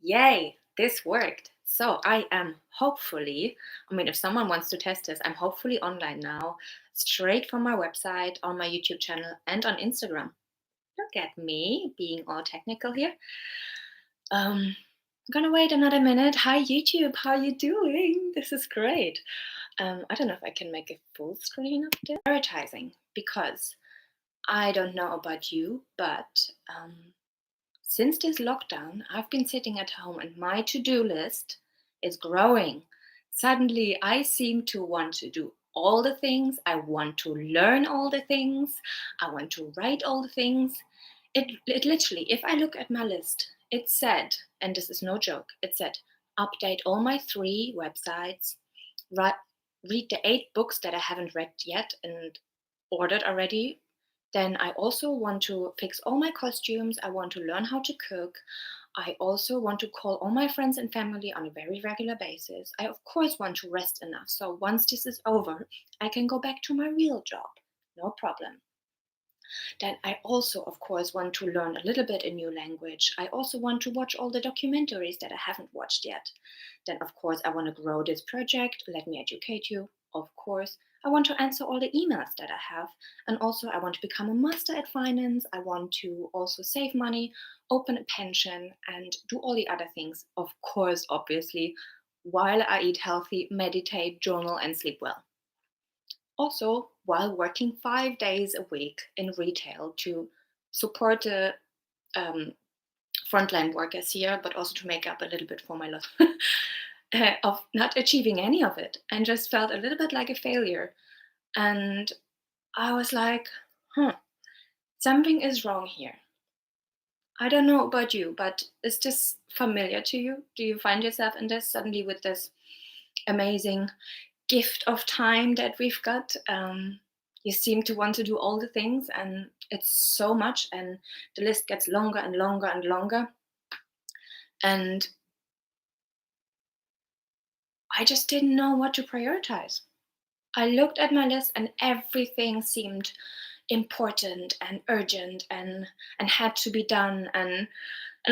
Yay, this worked. So I am hopefully, if someone wants to test this, I'm hopefully online now, straight from my website, on my YouTube channel, and on Instagram. Look at me being all technical here. I'm gonna wait another minute. Hi YouTube, how you doing? This is great. I don't know if I can make a full screen of this. Prioritizing, because I don't know about you, but since this lockdown, I've been sitting at home and my to-do list is growing. Suddenly, I seem to want to do all the things. I want to learn all the things. I want to write all the things. It literally, if I look at my list, it said, and this is no joke, it said, update all my 3 websites, read the 8 books that I haven't read yet and ordered already. Then I also want to fix all my costumes. I want to learn how to cook. I also want to call all my friends and family on a very regular basis. I, of course, want to rest enough. So once this is over, I can go back to my real job. No problem. Then I also, of course, want to learn a little bit a new language. I also want to watch all the documentaries that I haven't watched yet. Then, of course, I want to grow this project. Let me educate you. Of course, I want to answer all the emails that I have. And also, I want to become a master at finance. I want to also save money, open a pension, and do all the other things. Of course, obviously, while I eat healthy, meditate, journal, and sleep well. Also, while working 5 days a week in retail to support the um, frontline workers here, but also to make up a little bit for my loss of not achieving any of it, and just felt a little bit like a failure. And I was like, something is wrong here. I don't know about you, but is this familiar to you? Do you find yourself in this suddenly with this amazing gift of time that we've got? You seem to want to do all the things, and it's so much, and the list gets longer and longer and longer. And I just didn't know what to prioritize. I looked at my list, and everything seemed important and urgent and had to be done. And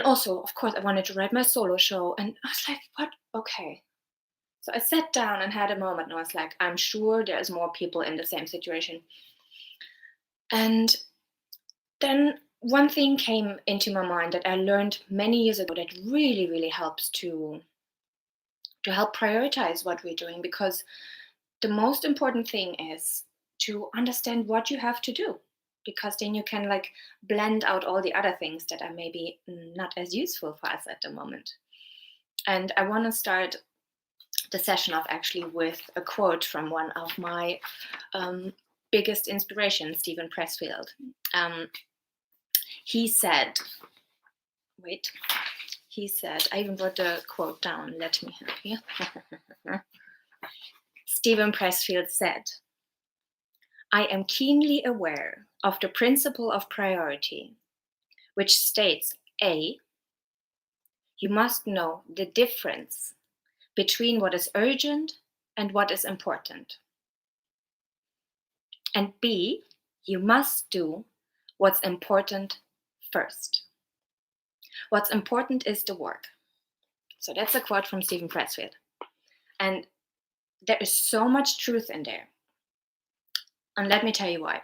also, of course, I wanted to write my solo show, and I was like, what? Okay. So I sat down and had a moment, and I was like, I'm sure there's more people in the same situation. And then one thing came into my mind that I learned many years ago that really, really helps to help prioritize what we're doing, because the most important thing is to understand what you have to do, because then you can like blend out all the other things that are maybe not as useful for us at the moment. And I want to start the session off actually with a quote from one of my biggest inspirations, Stephen Pressfield. He said, I even wrote the quote down. Let me have here. Stephen Pressfield said, I am keenly aware of the principle of priority, which states A, you must know the difference between what is urgent and what is important. And B, you must do what's important first. What's important is the work. So that's a quote from Stephen Pressfield. And there is so much truth in there. And let me tell you why.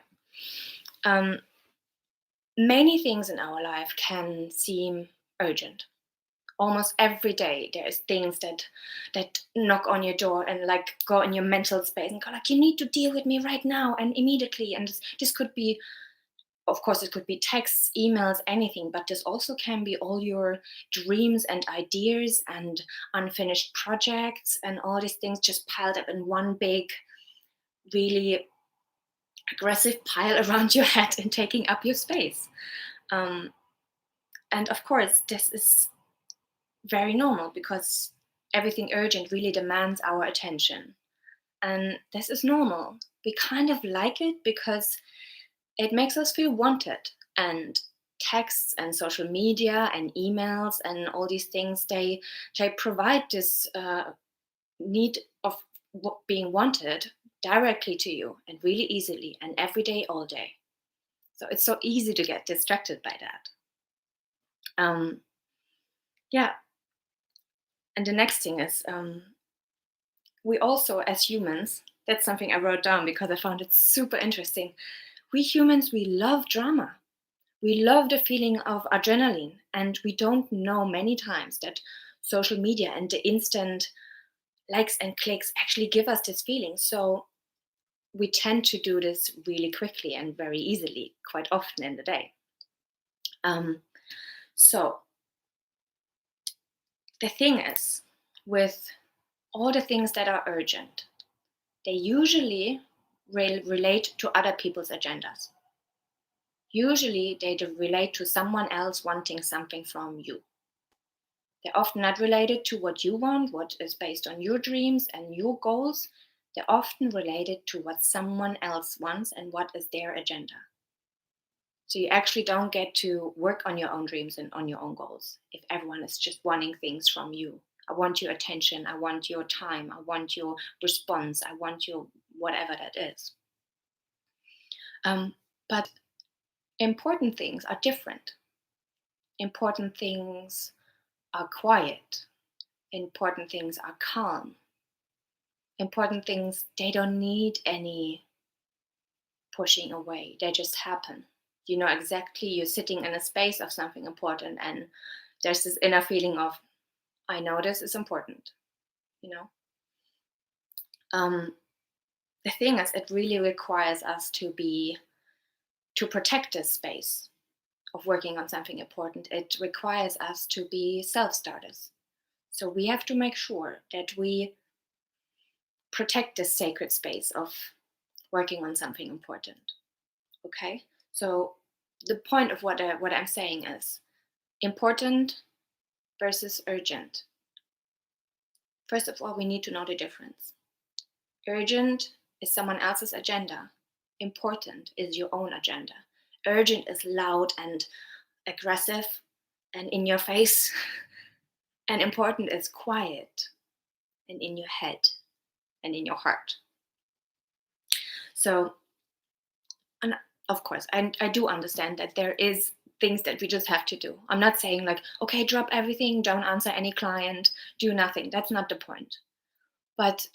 Many things in our life can seem urgent. Almost every day there's things that knock on your door and like go in your mental space and go like, you need to deal with me right now and immediately. And this could be, of course, it could be texts, emails, anything, but this also can be all your dreams and ideas and unfinished projects and all these things just piled up in one big, really aggressive pile around your head and taking up your space. And of course, this is very normal because everything urgent really demands our attention. And this is normal. We kind of like it because it makes us feel wanted. And texts and social media and emails and all these things, they provide this need of being wanted directly to you and really easily and every day, all day. So it's so easy to get distracted by that. Yeah, And the next thing is, we also, as humans, that's something I wrote down because I found it super interesting. We humans, we love drama. We love the feeling of adrenaline, and we don't know many times that social media and the instant likes and clicks actually give us this feeling. So we tend to do this really quickly and very easily, quite often in the day. So the thing is, with all the things that are urgent, they usually relate to other people's agendas. Usually, they relate to someone else wanting something from you. They're often not related to what you want, what is based on your dreams and your goals. They're often related to what someone else wants and what is their agenda. So you actually don't get to work on your own dreams and on your own goals if everyone is just wanting things from you. I want your attention, I want your time, I want your response, I want your whatever that is. But important things are different. Important things are quiet. Important things are calm. Important things, they don't need any pushing away, they just happen. You know exactly, you're sitting in a space of something important, and there's this inner feeling of, I know this is important, you know. The thing is, it really requires us to protect this space of working on something important. It requires us to be self-starters. So we have to make sure that we protect this sacred space of working on something important. Okay? So the point of what I'm saying is important versus urgent. First of all, we need to know the difference. Urgent is someone else's agenda. Important is your own agenda. Urgent is loud and aggressive and in your face. And important is quiet and in your head and in your heart. So, and of course, I do understand that there is things that we just have to do. I'm not saying like, okay, drop everything, don't answer any client, do nothing. That's not the point. But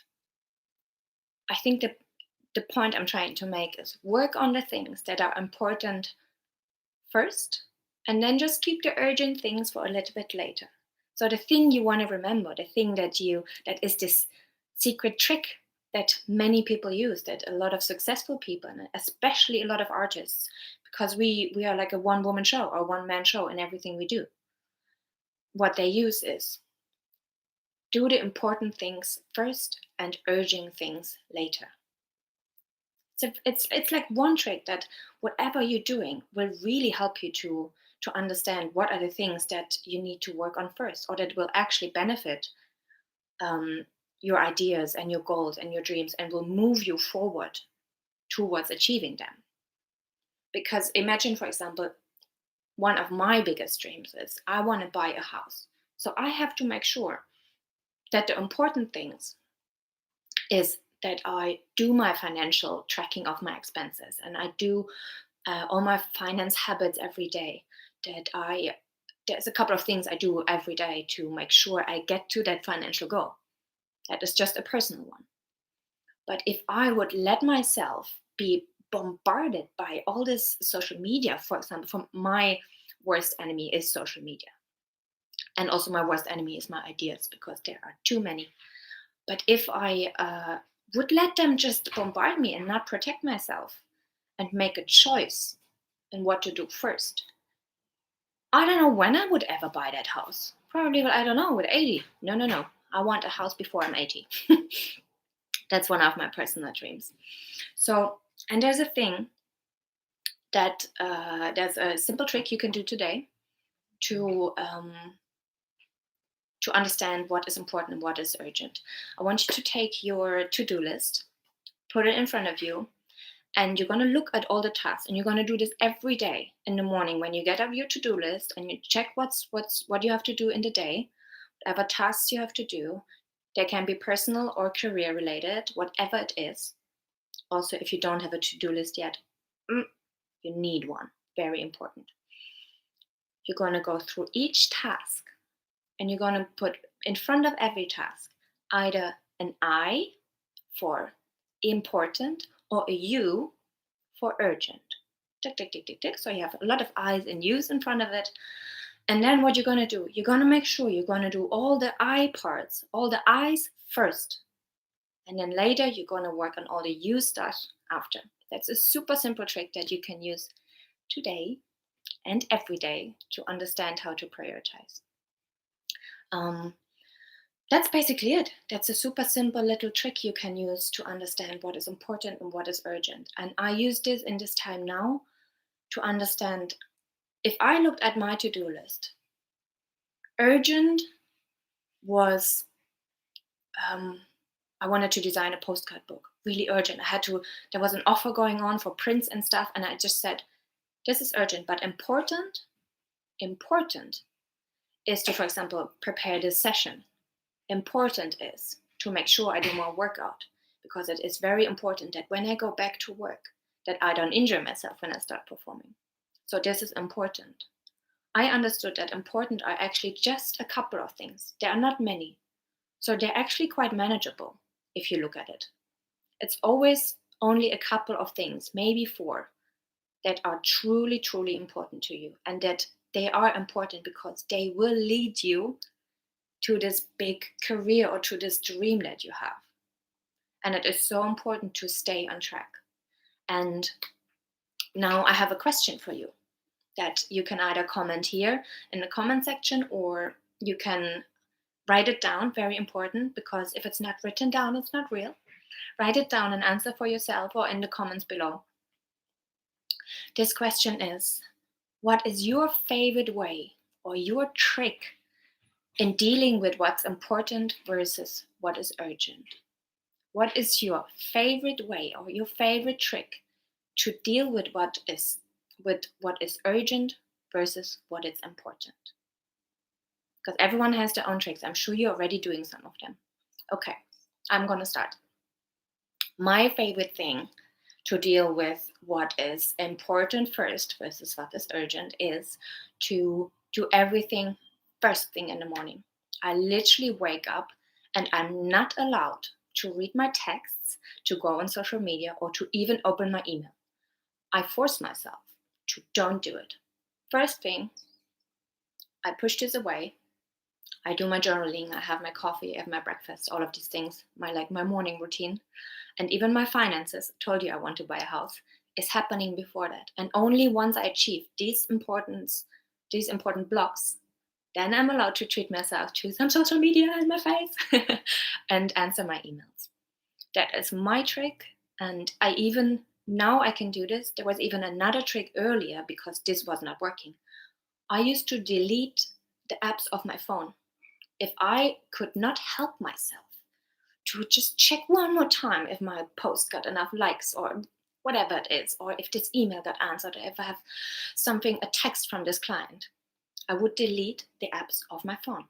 I think the point I'm trying to make is work on the things that are important first, and then just keep the urgent things for a little bit later. So the thing you want to remember, the thing that is this secret trick that many people use, that a lot of successful people, and especially a lot of artists, because we are like a one woman show or one man show in everything we do. What they use is do the important things first and urgent things later. So it's like one trick that whatever you're doing will really help you to understand what are the things that you need to work on first, or that will actually benefit your ideas and your goals and your dreams, and will move you forward towards achieving them. Because imagine, for example, one of my biggest dreams is I want to buy a house. So I have to make sure that the important things is that I do my financial tracking of my expenses, and I do all my finance habits every day. There's a couple of things I do every day to make sure I get to that financial goal. That is just a personal one. But if I would let myself be bombarded by all this social media, for example, from my worst enemy is social media. And also my worst enemy is my ideas, because there are too many. But if I would let them just bombard me and not protect myself and make a choice in what to do first, I don't know when I would ever buy that house. Probably, I don't know, with 80. No. I want a house before I'm 80. That's one of my personal dreams. So, and there's a thing that there's a simple trick you can do today to understand what is important and what is urgent. I want you to take your to-do list, put it in front of you, and you're going to look at all the tasks, and you're going to do this every day in the morning when you get up your to-do list, and you check what you have to do in the day, whatever tasks you have to do. They can be personal or career related, whatever it is. Also, if you don't have a to-do list yet, you need one. Very important. You're going to go through each task, and you're going to put in front of every task either an I for important or a U for urgent. Tick, tick, tick, tick, tick. So you have a lot of I's and U's in front of it. And then what you're going to do, you're going to make sure you're going to do all the I parts, all the I's first. And then later you're going to work on all the U stuff after. That's a super simple trick that you can use today and every day to understand how to prioritize. That's basically it. That's a super simple little trick you can use to understand what is important and what is urgent. And I use this in this time now to understand, if I looked at my to-do list, urgent was, I wanted to design a postcard book, really urgent. There was an offer going on for prints and stuff. And I just said, this is urgent, but important is to, for example, prepare this session. Important is to make sure I do more workout, because it is very important that when I go back to work, that I don't injure myself when I start performing. So this is important. I understood that important are actually just a couple of things. There are not many. So they're actually quite manageable if you look at it. It's always only a couple of things, maybe 4, that are truly, truly important to you, and that they are important because they will lead you to this big career or to this dream that you have. And it is so important to stay on track. And now I have a question for you that you can either comment here in the comment section, or you can write it down. Very important, because if it's not written down, it's not real. Write it down and answer for yourself or in the comments below. This question is, what is your favorite way or your trick in dealing with what's important versus what is urgent? What is your favorite way or your favorite trick to deal with what is urgent versus what is important? Because everyone has their own tricks. I'm sure you're already doing some of them. Okay, I'm going to start. My favorite thing to deal with what is important first versus what is urgent is to do everything first thing in the morning. I literally wake up and I'm not allowed to read my texts, to go on social media, or to even open my email. I force myself to don't do it. First thing, I push this away. I do my journaling, I have my coffee, I have my breakfast, all of these things, my morning routine. And even my finances, told you I want to buy a house, is happening before that. And only once I achieve these important blocks, then I'm allowed to treat myself to some social media in my face and answer my emails. That is my trick. And now I can do this. There was even another trick earlier because this was not working. I used to delete the apps of my phone. If I could not help myself to just check one more time if my post got enough likes or whatever it is, or if this email got answered, or if I have a text from this client, I would delete the apps of my phone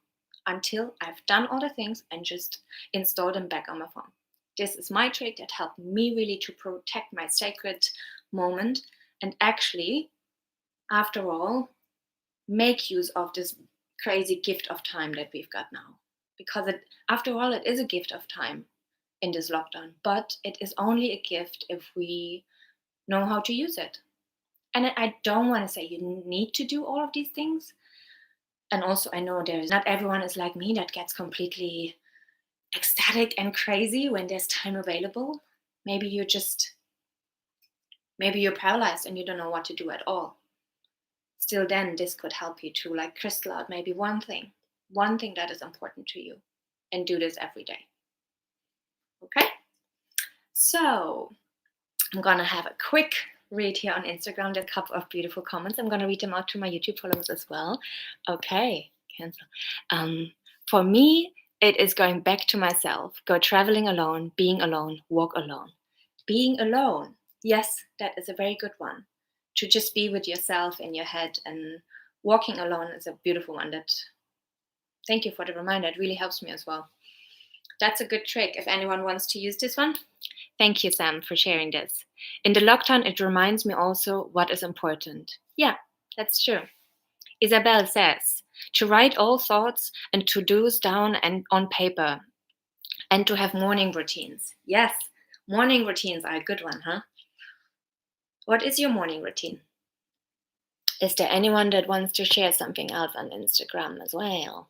until I've done all the things and just install them back on my phone. This is my trick that helped me really to protect my sacred moment and actually, after all, make use of this crazy gift of time that we've got now. Because after all, it is a gift of time in this lockdown, but it is only a gift if we know how to use it. And I don't want to say you need to do all of these things. And also, I know not everyone is like me that gets completely ecstatic and crazy when there's time available. Maybe you're paralyzed and you don't know what to do at all. Still, then this could help you to crystal out maybe one thing that is important to you, and do this every day. Okay? So I'm gonna have a quick read here on Instagram. There's a couple of beautiful comments. I'm gonna read them out to my YouTube followers as well. Okay, cancel. For me, it is going back to myself, go traveling alone, being alone, walk alone. Being alone, yes, that is a very good one. To just be with yourself in your head, and walking alone is a beautiful one. Thank you for the reminder. It really helps me as well. That's a good trick if anyone wants to use this one. Thank you, Sam, for sharing this. In the lockdown, it reminds me also what is important. Yeah, that's true. Isabel says, to write all thoughts and to-dos down and on paper, and to have morning routines. Yes, morning routines are a good one, huh? What is your morning routine? Is there anyone that wants to share something else on Instagram as well?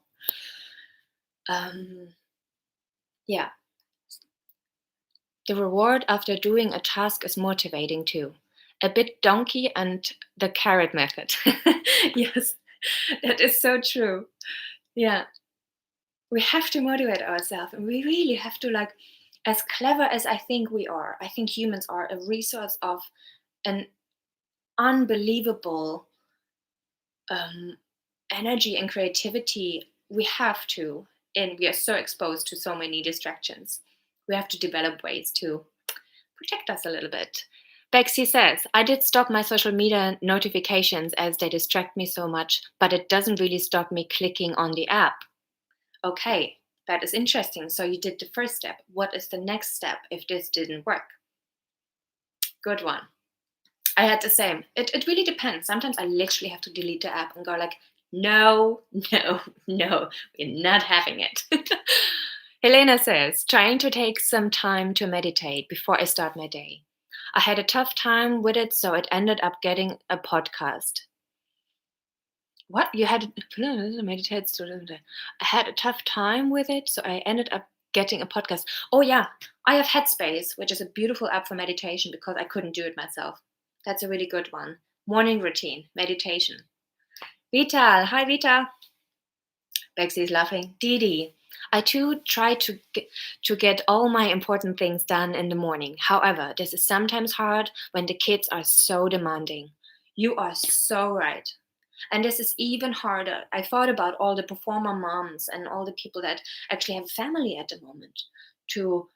Yeah. The reward after doing a task is motivating too. A bit donkey and the carrot method. Yes, that is so true. Yeah. We have to motivate ourselves, and we really have to, like, as clever as I think we are, I think humans are a resource of an unbelievable energy and creativity. We have to, and we are so exposed to so many distractions. We have to develop ways to protect us a little bit. Bexy says, I did stop my social media notifications as they distract me so much, but it doesn't really stop me clicking on the app. Okay, that is interesting. So you did the first step. What is the next step if this didn't work? Good one. I had the same. It really depends. Sometimes I literally have to delete the app and go like, no, no, no, we're not having it. Helena says, trying to take some time to meditate before I start my day. I had a tough time with it, so it ended up getting a podcast. What? You had meditate? I had a tough time with it, so I ended up getting a podcast. Oh yeah, I have Headspace, which is a beautiful app for meditation because I couldn't do it myself. That's a really good one. Morning routine, meditation. Vital, hi Vita. Bexy is laughing. Didi, I too try to get all my important things done in the morning. However, this is sometimes hard when the kids are so demanding. You are so right. And this is even harder. I thought about all the performer moms and all the people that actually have a family at the moment to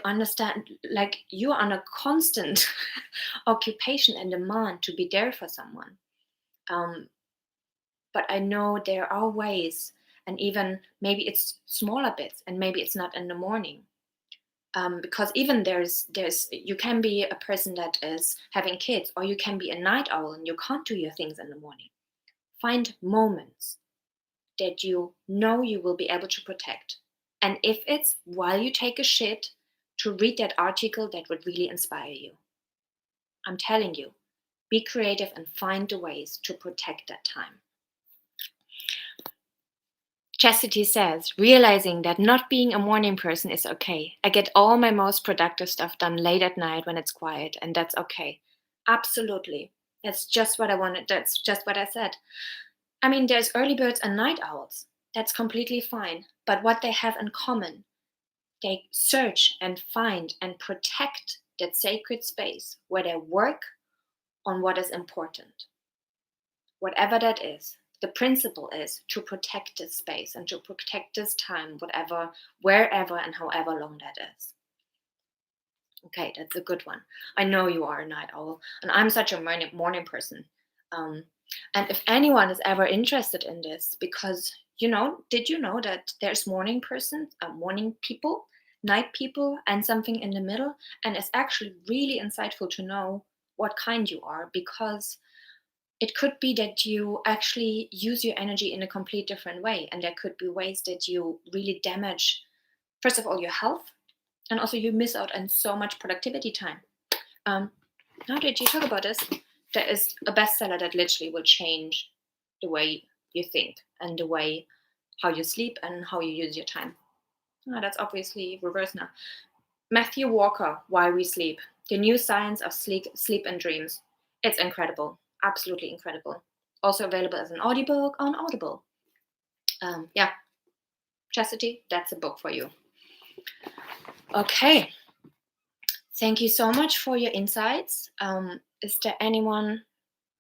understand, like, you're on a constant occupation and demand to be there for someone. But I know there are ways, and even maybe it's smaller bits, and maybe it's not in the morning. Because even there's you can be a person that is having kids, or you can be a night owl and you can't do your things in the morning. Find moments that you know you will be able to protect. And if it's while you take a shit, to read that article that would really inspire you. I'm telling you, be creative and find the ways to protect that time. Chastity says, realizing that not being a morning person is okay. I get all my most productive stuff done late at night when it's quiet, and that's okay. Absolutely. That's just what I wanted. That's just what I said. I mean, there's early birds and night owls. That's completely fine. But what they have in common, they search and find and protect that sacred space where they work on what is important. Whatever that is, the principle is to protect this space and to protect this time, whatever, wherever and however long that is. Okay, that's a good one. I know you are a night owl, and I'm such a morning person. And if anyone is ever interested in this, because, did you know that there's morning people, night people, and something in the middle? And it's actually really insightful to know what kind you are, because it could be that you actually use your energy in a complete different way. And there could be ways that you really damage, first of all, your health, and also you miss out on so much productivity time. Now that you talk about this, there is a bestseller that literally will change the way you think and the way how you sleep and how you use your time. That's obviously reverse now. Matthew Walker, Why We Sleep, The New Science of Sleep and Dreams. It's incredible. Absolutely incredible. Also available as an audiobook on Audible. Yeah. Chastity, that's a book for you. Okay. Thank you so much for your insights. Is there anyone?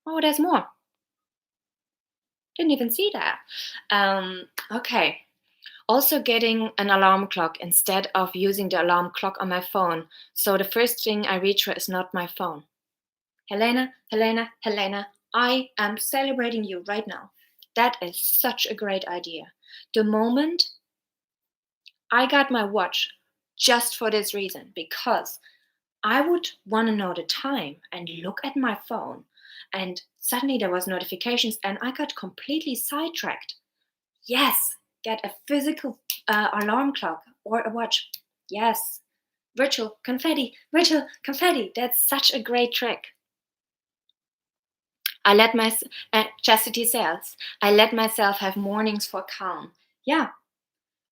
Oh, there's more. Didn't even see that. Okay. Also getting an alarm clock instead of using the alarm clock on my phone. So the first thing I reach for is not my phone. Helena, I am celebrating you right now. That is such a great idea. The moment I got my watch just for this reason, because I would want to know the time and look at my phone And suddenly there was notifications and I got completely sidetracked. Yes, get a physical alarm clock or a watch. Yes, virtual confetti, virtual confetti. That's such a great trick. I let my chastity sales. I let myself have mornings for calm. Yeah,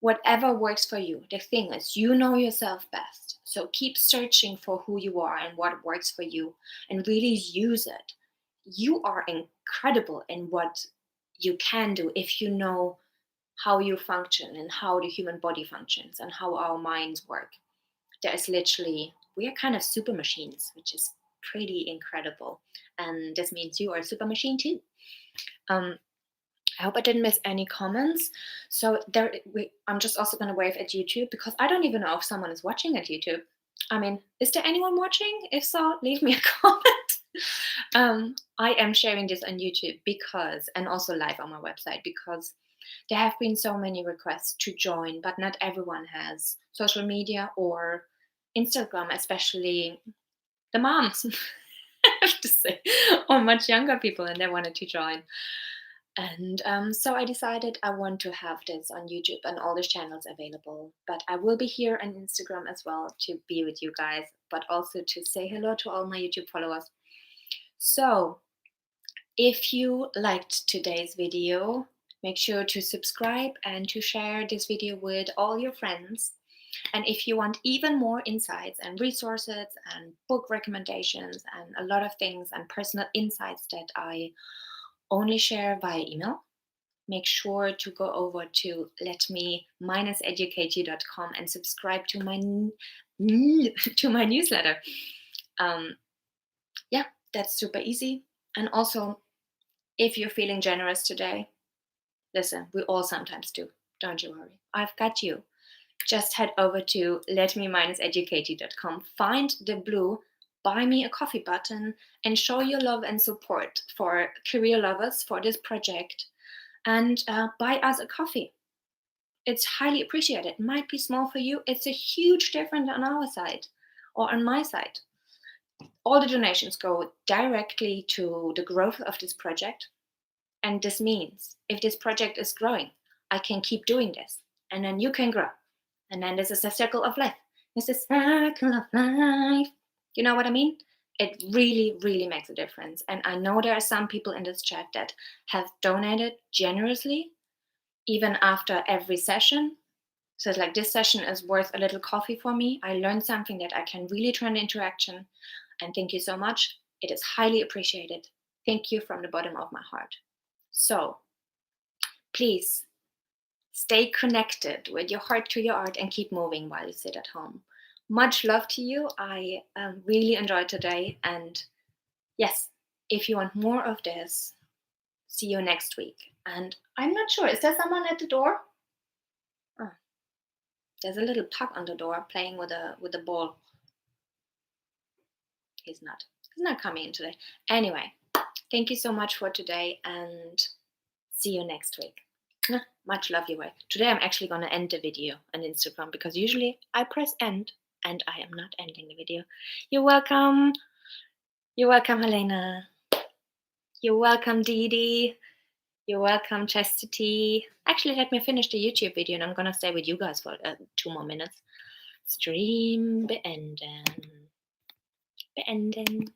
whatever works for you. The thing is, you know yourself best. So keep searching for who you are and what works for you and really use it. You are incredible in what you can do if you know how you function and how the human body functions and how our minds work. There is literally, we are kind of super machines, which is pretty incredible. And this means you are a super machine too. Um, I hope I didn't miss any comments. So I'm just also going to wave at YouTube because I don't even know if someone is watching at YouTube. I mean, is there anyone watching? If so, leave me a comment. I am sharing this on YouTube because, and also live on my website, because there have been so many requests to join, but not everyone has social media or Instagram, especially the moms, I have to say, or much younger people, and they wanted to join. And so I decided I want to have this on YouTube and all the channels available. But I will be here on Instagram as well to be with you guys, but also to say hello to all my YouTube followers. So if you liked today's video, make sure to subscribe and to share this video with all your friends. And if you want even more insights and resources and book recommendations and a lot of things and personal insights that I only share via email, make sure to go over to letme-educate-you.com and subscribe to my newsletter. Yeah, that's super easy. And also, if you're feeling generous today, listen, we all sometimes do. Don't you worry. I've got you. Just head over to letme-educate-you.com, find the blue buy me a coffee button, and show your love and support for career lovers for this project, and buy us a coffee. It's highly appreciated. It might be small for you. It's a huge difference on our side or on my side. All the donations go directly to the growth of this project. And this means if this project is growing, I can keep doing this. And then you can grow. And then this is a circle of life. It's a circle of life. You know what I mean? It really, really makes a difference. And I know there are some people in this chat that have donated generously, even after every session. So it's like, this session is worth a little coffee for me. I learned something that I can really turn into action. And thank you so much. It is highly appreciated. Thank you from the bottom of my heart. So please stay connected with your heart to your art and keep moving while you sit at home. Much love to you. I really enjoyed today. And yes, if you want more of this, see you next week. And I'm not sure, is there someone at the door? Oh, there's a little pug on the door playing with a ball. He's not coming in today. Anyway, thank you so much for today and see you next week. Much love your way. Today I'm actually going to end the video on Instagram because usually I press end and I am not ending the video. You're welcome. You're welcome, Helena. You're welcome, Dee Dee. You're welcome, Chastity. Actually, let me finish the YouTube video and I'm going to stay with you guys for 2 more minutes. Stream beenden. Beenden.